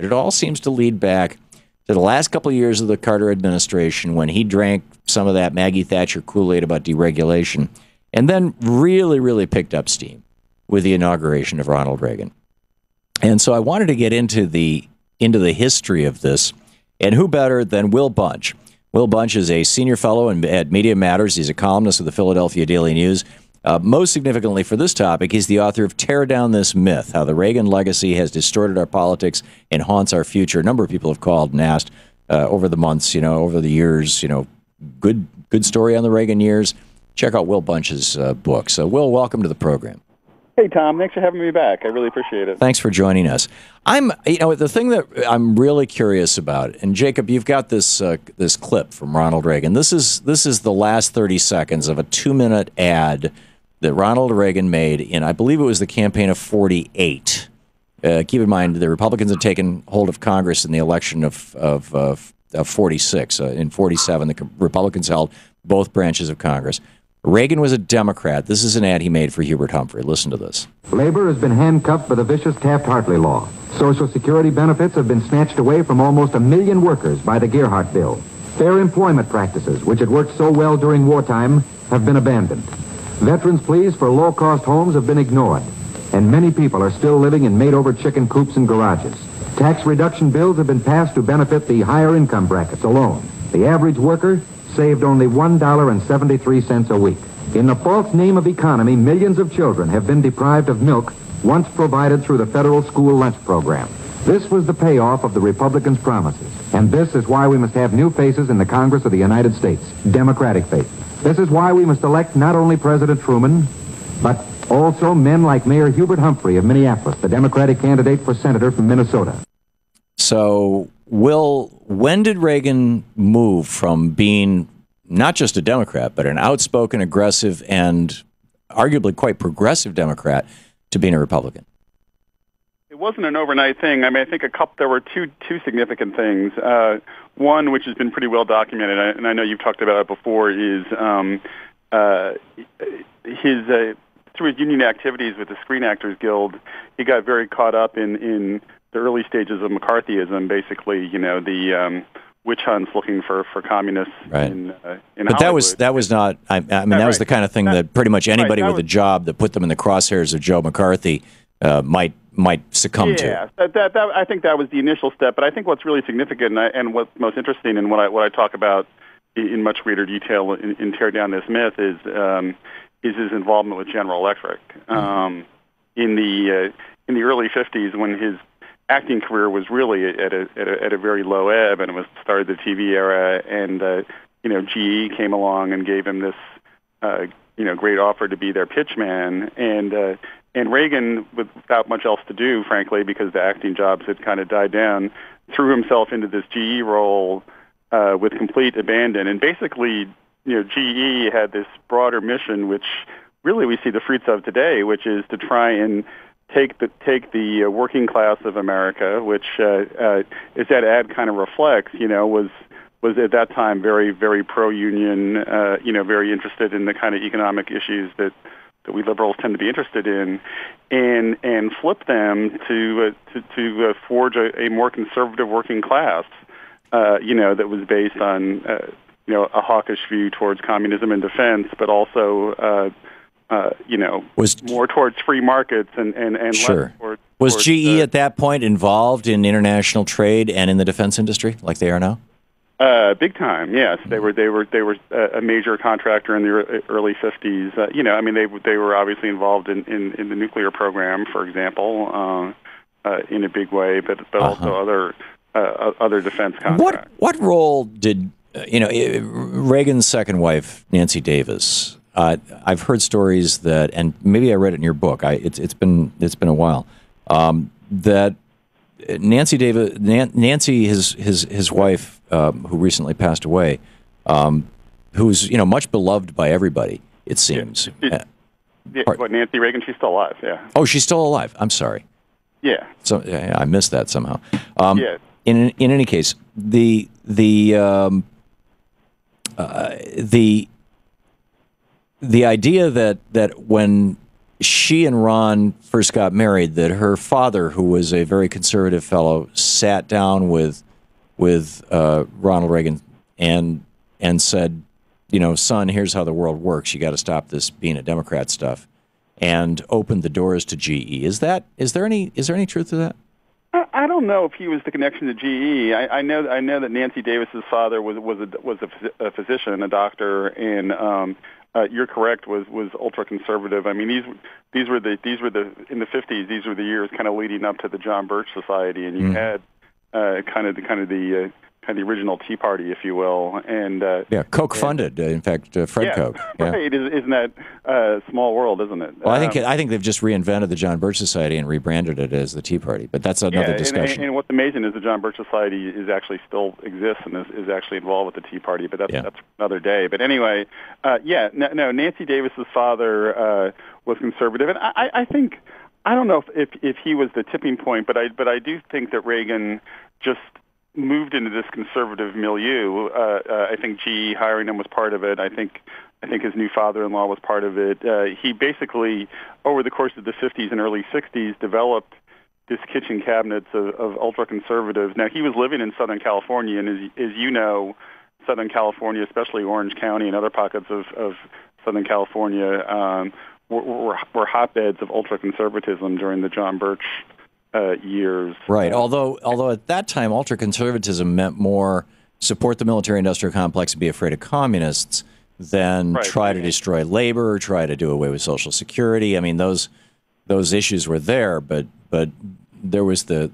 It all seems to lead back to the last couple of years of the Carter administration when he drank some of that Maggie Thatcher Kool-Aid about deregulation and then really, really picked up steam with the inauguration of Ronald Reagan. And so I wanted to get into the history of this, and who better than Will Bunch? Will Bunch is a senior fellow at Media Matters. He's a columnist of the Philadelphia Daily News. Most significantly for this topic, he's the author of Tear Down This Myth, How the Reagan Legacy Has Distorted Our Politics and Haunts Our Future. A number of people have called and asked over the months, over the years, good story on the Reagan years. Check out Will Bunch's book. So, Will, welcome to the program. Hey, Tom. Thanks for having me back. I really appreciate it. Thanks for joining us. The thing that I'm really curious about, and Jacob, you've got this this clip from Ronald Reagan. This is the last 30 seconds of a 2-minute ad that Ronald Reagan made in, I believe it was the campaign of 48. Keep in mind, the Republicans had taken hold of Congress in the election of 46. In 47, the Republicans held both branches of Congress. Reagan was a Democrat. This is an ad he made for Hubert Humphrey. Listen to this. Labor has been handcuffed by the vicious Taft-Hartley law. Social Security benefits have been snatched away from almost 1 million workers by the Gearhart Bill. Fair employment practices, which had worked so well during wartime, have been abandoned. Veterans' pleas for low-cost homes have been ignored, and many people are still living in made-over chicken coops and garages. Tax reduction bills have been passed to benefit the higher income brackets alone. The average worker saved only $1.73 a week. In the false name of economy, millions of children have been deprived of milk once provided through the federal school lunch program. This was the payoff of the Republicans' promises. And this is why we must have new faces in the Congress of the United States, Democratic faces. This is why we must elect not only President Truman, but also men like Mayor Hubert Humphrey of Minneapolis, the Democratic candidate for senator from Minnesota. So, Will, when did Reagan move from being not just a Democrat, but an outspoken, aggressive, and arguably quite progressive Democrat to being a Republican? It wasn't an overnight thing. I mean, I think there were two significant things. One, which has been pretty well documented, and I know you've talked about it before, is through his union activities with the Screen Actors Guild, he got very caught up in the early stages of McCarthyism, basically, the witch hunts looking for communists in but Hollywood. that was not. I mean, that was the kind of thing that pretty much anybody with a job that put them in the crosshairs of Joe McCarthy might succumb to. Yeah, I think that was the initial step. But I think what's really significant and what's most interesting, and what I talk about in much greater detail in Tear Down This Myth, is his involvement with General Electric in the early 50s, when his acting career was really at a very low ebb, and it was started the TV era, and GE came along and gave him this great offer to be their pitchman, and Reagan, without much else to do, frankly, because the acting jobs had kind of died down, threw himself into this GE role with complete abandon, and basically, GE had this broader mission, which really we see the fruits of today, which is to try and take the working class of America, which, as that ad kind of reflects, was at that time very, very pro-union, very interested in the kind of economic issues that we liberals tend to be interested in, and flip them to forge a more conservative working class, that was based on a hawkish view towards communism and defense, but also was more towards free markets and sure. less was GE at that point involved in international trade and in the defense industry like they are now? Big time, yes. They were a major contractor in the early 50s. They were obviously involved in the nuclear program, for example, in a big way, but also other defense contracts. What role did Reagan's second wife, Nancy Davis? I've heard stories that, and maybe I read it in your book. It's been a while. That Nancy, his wife, who recently passed away, who's much beloved by everybody. It seems. Nancy Reagan? She's still alive. Yeah. Oh, she's still alive. I'm sorry. Yeah. So I missed that somehow. Yeah. In any case, the idea that when she and Ron first got married, that her father, who was a very conservative fellow, sat down with Ronald Reagan and said, son, here's how the world works. You got to stop this being a Democrat stuff, and opened the doors to GE. Is there any truth to that? I don't know if he was the connection to GE. I know that Nancy Davis's father was a physician, a doctor, and you're correct, was ultra conservative. I mean, these were the in the 50s. These were the years kind of leading up to the John Birch Society, and you had kind of the original Tea Party, if you will, and Koch funded. In fact, Fred Koch. Yeah. Right. Isn't that a small world, isn't it? Well, I think they've just reinvented the John Birch Society and rebranded it as the Tea Party. But that's another discussion. And what's amazing is the John Birch Society is actually still exists and is actually involved with the Tea Party. But that's another day. But anyway, Nancy Davis's father was conservative, and I think, I don't know if he was the tipping point, but I do think that Reagan just moved into this conservative milieu. I think GE hiring him was part of it. I think his new father-in-law was part of it. He basically, over the course of the 50s and early 60s, developed this kitchen cabinets of ultra-conservatives. Now, he was living in Southern California, and as you know, Southern California, especially Orange County and other pockets of Southern California, were hotbeds of ultra-conservatism during the John Birch years. Right. Although at that time, ultra-conservatism meant more support the military-industrial complex and be afraid of communists than try to destroy labor, try to do away with Social Security. I mean, those issues were there, but there was the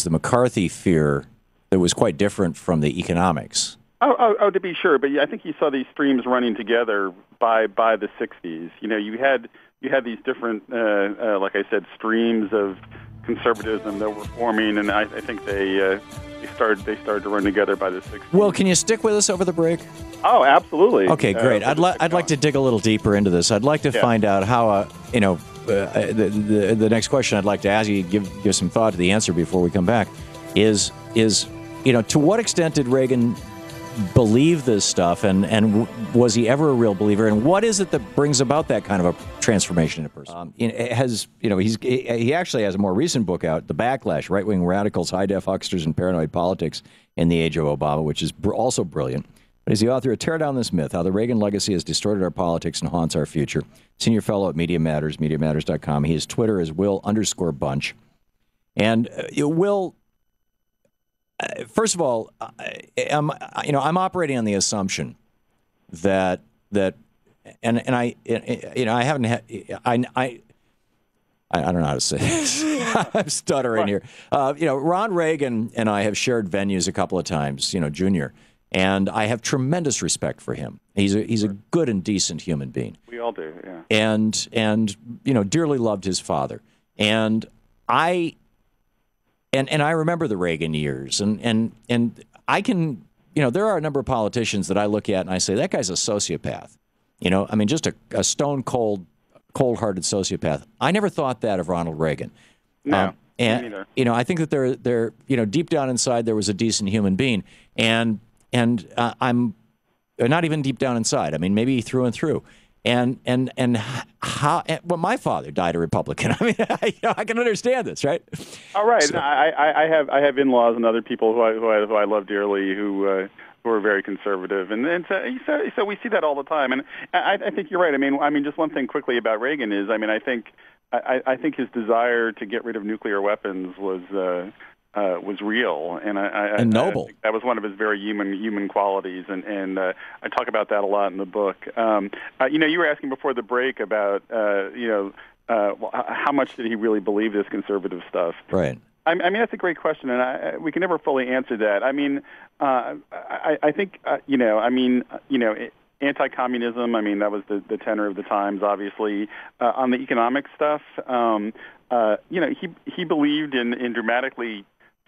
McCarthy fear that was quite different from the economics. Oh, to be sure, but I think you saw these streams running together by the 60s. You had these different, like I said, streams of conservatism that were forming, and I think they started to run together by the 60s. Well, can you stick with us over the break? Oh, absolutely. Okay, great. I'd like to dig a little deeper into this. I'd like to find out how, the next question I'd like to ask you, give some thought to the answer before we come back, is to what extent did Reagan believe this stuff, and was he ever a real believer, and what is it that brings about that kind of a transformation in a person? He actually has a more recent book out, The Backlash: Right-Wing Radicals, High-Def Hucksters, and Paranoid Politics in the Age of Obama, which is also brilliant. But he's the author of Tear Down This Myth: How the Reagan Legacy Has Distorted Our Politics and Haunts Our Future. Senior fellow at Media Matters, MediaMatters.com. His Twitter is Will_Bunch. And Will, first of all, I'm operating on the assumption that and I haven't had I don't know how to say this. I'm stuttering here. Ron Reagan and I have shared venues a couple of times, Junior, and I have tremendous respect for him. He's a good and decent human being. We all do, yeah. And dearly loved his father. And I remember the Reagan years, and I can, there are a number of politicians that I look at and I say, that guy's a sociopath. Just a stone cold-hearted sociopath. I never thought that of Ronald Reagan. No, and me neither. I think that they're deep down inside there was a decent human being, and I'm not even deep down inside. I mean, maybe through and through. And how? Well, my father died a Republican. I mean, I can understand this, right? All right. So, I have in-laws and other people who I love dearly who are very conservative, and so we see that all the time. And I think you're right. I mean, just one thing quickly about Reagan is, I think his desire to get rid of nuclear weapons was real, and noble. I think that was one of his very human qualities, and I talk about that a lot in the book. You were asking before the break about how much did he really believe this conservative stuff? Right. I mean, that's a great question, and we can never fully answer that. I mean, I think anti-communism. I mean, that was the tenor of the times. Obviously, on the economic stuff, he believed in dramatically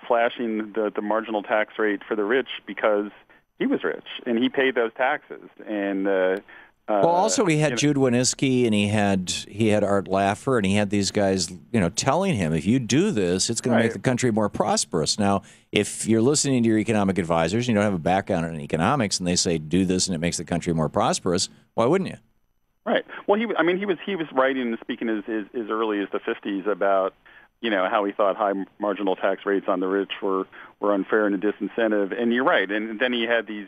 slashing the marginal tax rate for the rich because he was rich and he paid those taxes. And also he had Jude Wanniski, and he had Art Laffer, and he had these guys, telling him, if you do this, it's going to make the country more prosperous. Now, if you're listening to your economic advisors, and you don't have a background in economics, and they say do this and it makes the country more prosperous, why wouldn't you? Right. Well, he was writing and speaking as early as the 50s about, how he thought high marginal tax rates on the rich were unfair and a disincentive. And you're right. And then he had these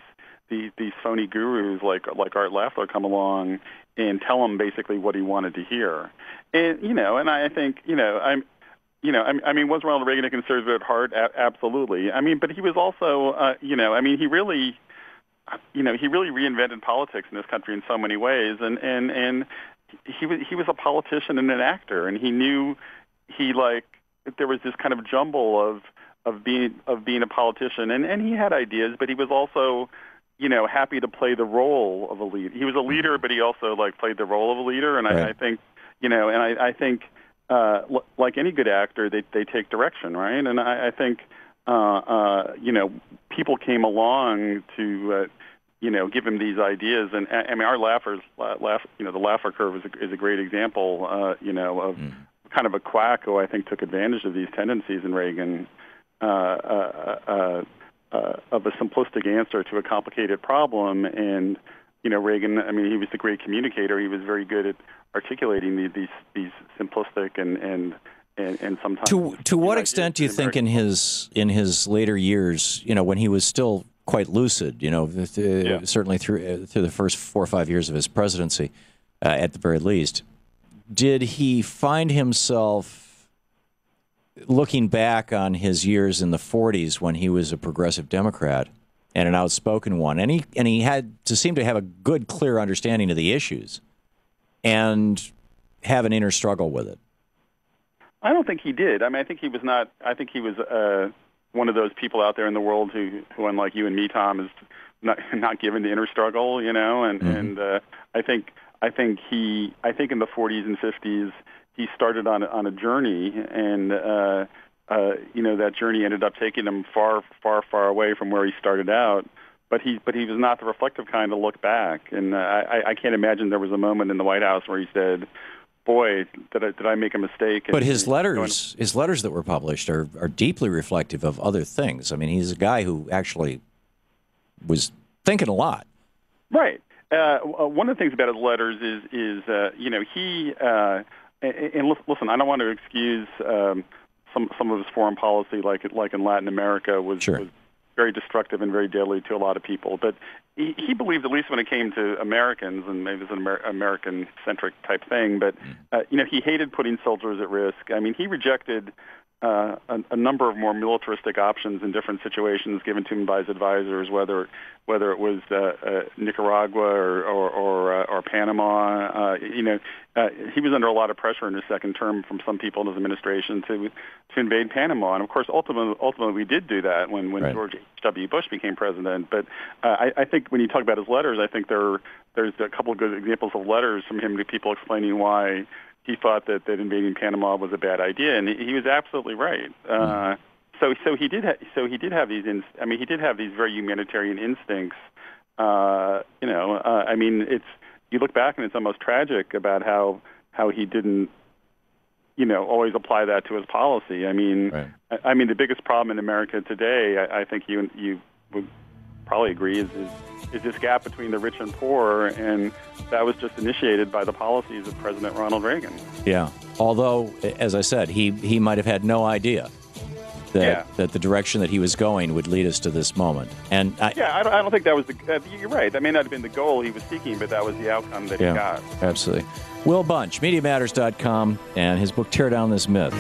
phony gurus like Art Lafler come along and tell him basically what he wanted to hear. And and I think was Ronald Reagan a conservative at heart? Absolutely. But he was also he really reinvented politics in this country in so many ways, and he was a politician and an actor, and he knew there was this kind of jumble of being a politician, and he had ideas, but he was also happy to play the role of a leader. He was a leader, but he also played the role of a leader, and right. I think like any good actor, they take direction, right? And I think people came along to give him these ideas, and our the Laffer curve is a great example, of kind of a quack who I think took advantage of these tendencies in Reagan, of a simplistic answer to a complicated problem. And Reagan, he was a great communicator. He was very good at articulating these simplistic and sometimes. To what extent do you think in his later years, when he was still quite lucid, certainly through the first 4 or 5 years of his presidency, at the very least, did he find himself looking back on his years in the 40s when he was a progressive Democrat and an outspoken one, and he had to seem to have a good, clear understanding of the issues and have an inner struggle with it? I don't think he did. I think he was not. I think he was one of those people out there in the world who unlike you and me, Tom, is not given the inner struggle. And I think in the 40s and 50s he started on a journey, and that journey ended up taking him far, far, far away from where he started out. But he was not the reflective kind to look back, and I can't imagine there was a moment in the White House where he said, "Boy, did I make a mistake?" But his letters that were published are deeply reflective of other things. He's a guy who actually was thinking a lot. Right. One of the things about his letters is he and listen, I don't want to excuse some of his foreign policy, like in Latin America, was very destructive and very deadly to a lot of people. But he believed, at least when it came to Americans, and maybe it's an American-centric type thing, but he hated putting soldiers at risk. He rejected a number of more militaristic options in different situations given to him by his advisors, whether it was Nicaragua or Panama. He was under a lot of pressure in his second term from some people in his administration to invade Panama, and of course, ultimately we did do that when right. George W. Bush became president. But I think when you talk about his letters, I think there's a couple of good examples of letters from him to people explaining why he thought that invading Panama was a bad idea, and he was absolutely right. So he did have these. He did have these very humanitarian instincts. It's you look back and it's almost tragic about how he didn't, always apply that to his policy. Right. The biggest problem in America today, I think you would probably agree, is this gap between the rich and poor, and that was just initiated by the policies of President Ronald Reagan. Yeah. Although, as I said, he might have had no idea that the direction that he was going would lead us to this moment. And I don't think that was you're right. That may not have been the goal he was seeking, but that was the outcome that he got. Absolutely. Will Bunch, MediaMatters.com, and his book, Tear Down This Myth.